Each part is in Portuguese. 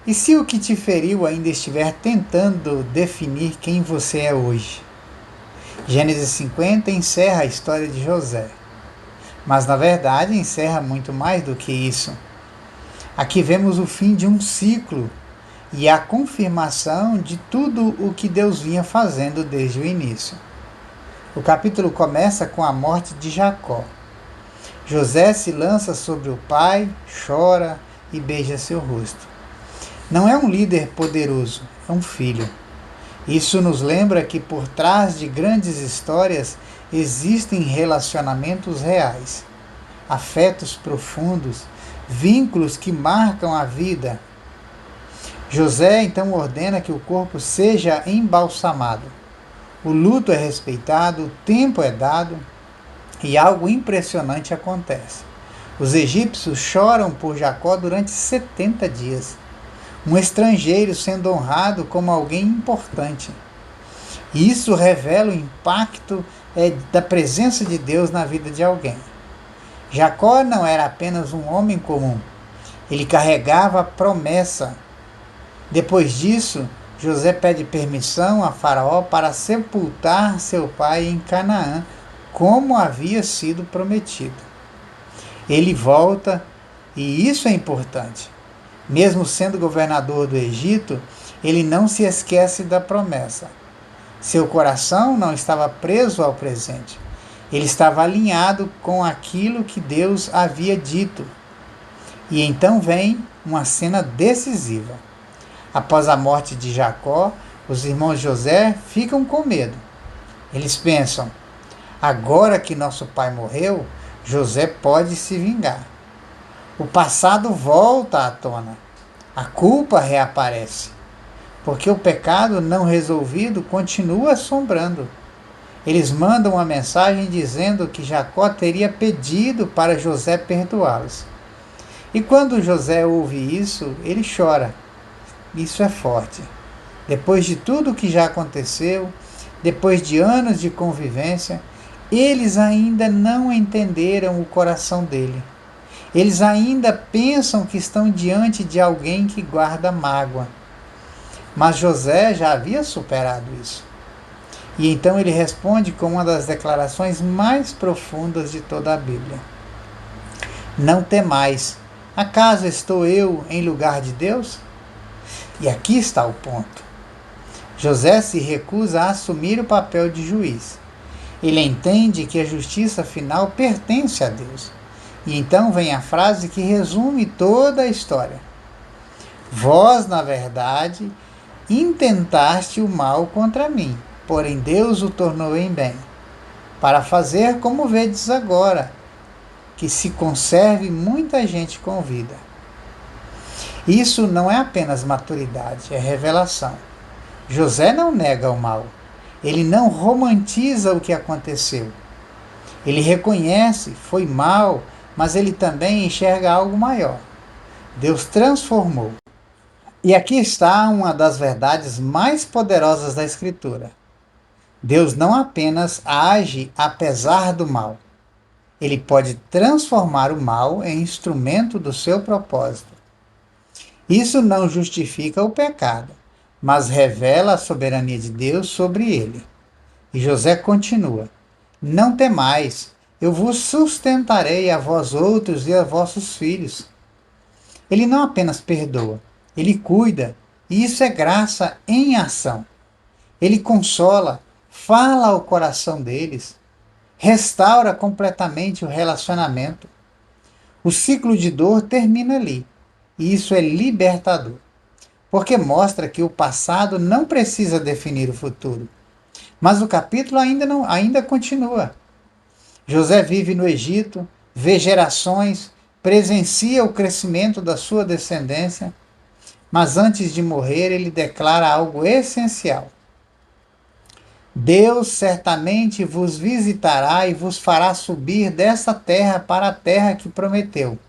E se o que te feriu ainda estiver tentando definir quem você é hoje? Gênesis 50 encerra a história de José. Mas na verdade encerra muito mais do que isso. Aqui vemos o fim de um ciclo e a confirmação de tudo o que Deus vinha fazendo desde o início. O capítulo começa com a morte de Jacó. José se lança sobre o pai, chora e beija seu rosto. Não é um líder poderoso, é um filho. Isso nos lembra que por trás de grandes histórias existem relacionamentos reais, afetos profundos, vínculos que marcam a vida. José então ordena que o corpo seja embalsamado. O luto é respeitado, o tempo é dado e algo impressionante acontece. Os egípcios choram por Jacó durante 70 dias. Um estrangeiro sendo honrado como alguém importante. E isso revela o impacto da presença de Deus na vida de alguém. Jacó não era apenas um homem comum. Ele carregava a promessa. Depois disso, José pede permissão a Faraó para sepultar seu pai em Canaã, como havia sido prometido. Ele volta, e isso é importante. Mesmo sendo governador do Egito, ele não se esquece da promessa. Seu coração não estava preso ao presente. Ele estava alinhado com aquilo que Deus havia dito. E então vem uma cena decisiva. Após a morte de Jacó, os irmãos José ficam com medo. Eles pensam: agora que nosso pai morreu, José pode se vingar. O passado volta à tona. A culpa reaparece. Porque o pecado não resolvido continua assombrando. Eles mandam uma mensagem dizendo que Jacó teria pedido para José perdoá-los. E quando José ouve isso, ele chora. Isso é forte. Depois de tudo que já aconteceu, depois de anos de convivência, eles ainda não entenderam o coração dele. Eles ainda pensam que estão diante de alguém que guarda mágoa. Mas José já havia superado isso. E então ele responde com uma das declarações mais profundas de toda a Bíblia. Não temais, acaso estou eu em lugar de Deus? E aqui está o ponto. José se recusa a assumir o papel de juiz. Ele entende que a justiça final pertence a Deus. E então vem a frase que resume toda a história. Vós, na verdade, intentaste o mal contra mim, porém Deus o tornou em bem, para fazer como vedes agora, que se conserve muita gente com vida. Isso não é apenas maturidade, é revelação. José não nega o mal. Ele não romantiza o que aconteceu. Ele reconhece, foi mal, mas ele também enxerga algo maior. Deus transformou. E aqui está uma das verdades mais poderosas da Escritura. Deus não apenas age apesar do mal. Ele pode transformar o mal em instrumento do seu propósito. Isso não justifica o pecado, mas revela a soberania de Deus sobre ele. E José continua: não temais, eu vos sustentarei a vós outros e a vossos filhos. Ele não apenas perdoa, ele cuida, e isso é graça em ação. Ele consola, fala ao coração deles, restaura completamente o relacionamento. O ciclo de dor termina ali, e isso é libertador, porque mostra que o passado não precisa definir o futuro. Mas o capítulo ainda continua. José vive no Egito, vê gerações, presencia o crescimento da sua descendência, mas antes de morrer ele declara algo essencial. Deus certamente vos visitará e vos fará subir dessa terra para a terra que prometeu.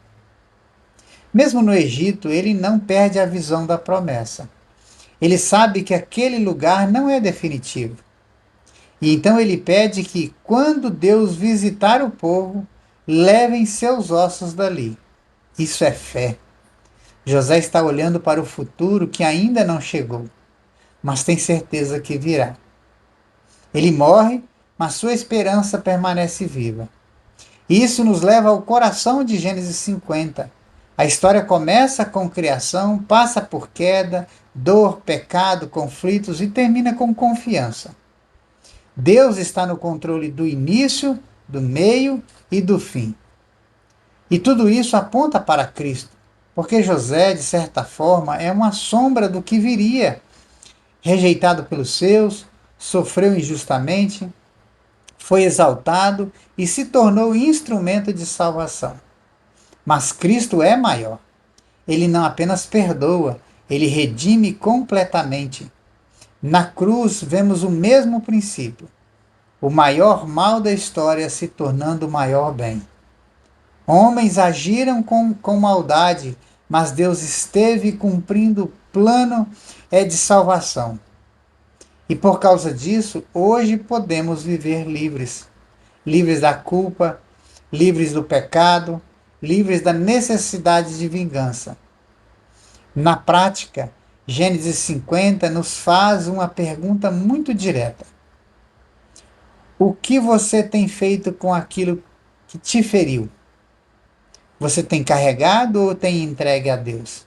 Mesmo no Egito, ele não perde a visão da promessa. Ele sabe que aquele lugar não é definitivo. E então ele pede que, quando Deus visitar o povo, levem seus ossos dali. Isso é fé. José está olhando para o futuro que ainda não chegou, mas tem certeza que virá. Ele morre, mas sua esperança permanece viva. E isso nos leva ao coração de Gênesis 50. A história começa com criação, passa por queda, dor, pecado, conflitos e termina com confiança. Deus está no controle do início, do meio e do fim. E tudo isso aponta para Cristo, porque José, de certa forma, é uma sombra do que viria. Rejeitado pelos seus, sofreu injustamente, foi exaltado e se tornou instrumento de salvação. Mas Cristo é maior. Ele não apenas perdoa, ele redime completamente. Na cruz vemos o mesmo princípio. O maior mal da história se tornando o maior bem. Homens agiram com maldade, mas Deus esteve cumprindo o plano de salvação. E por causa disso, hoje podemos viver livres. Livres da culpa, livres do pecado, livres da necessidade de vingança. Na prática, Gênesis 50 nos faz uma pergunta muito direta. O que você tem feito com aquilo que te feriu? Você tem carregado ou tem entregue a Deus?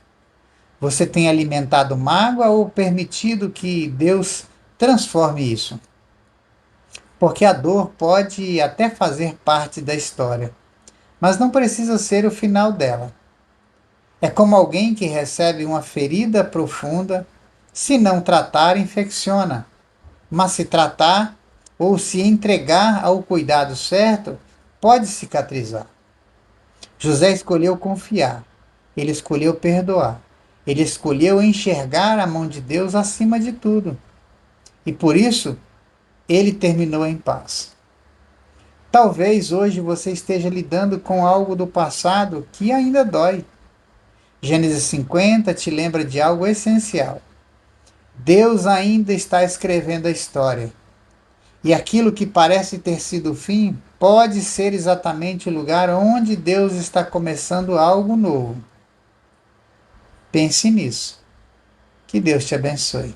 Você tem alimentado mágoa ou permitido que Deus transforme isso? Porque a dor pode até fazer parte da história, mas não precisa ser o final dela. É como alguém que recebe uma ferida profunda, se não tratar, infecciona, mas se tratar ou se entregar ao cuidado certo, pode cicatrizar. José escolheu confiar, ele escolheu perdoar, ele escolheu enxergar a mão de Deus acima de tudo. E por isso, ele terminou em paz. Talvez hoje você esteja lidando com algo do passado que ainda dói. Gênesis 50 te lembra de algo essencial. Deus ainda está escrevendo a história. E aquilo que parece ter sido o fim pode ser exatamente o lugar onde Deus está começando algo novo. Pense nisso. Que Deus te abençoe.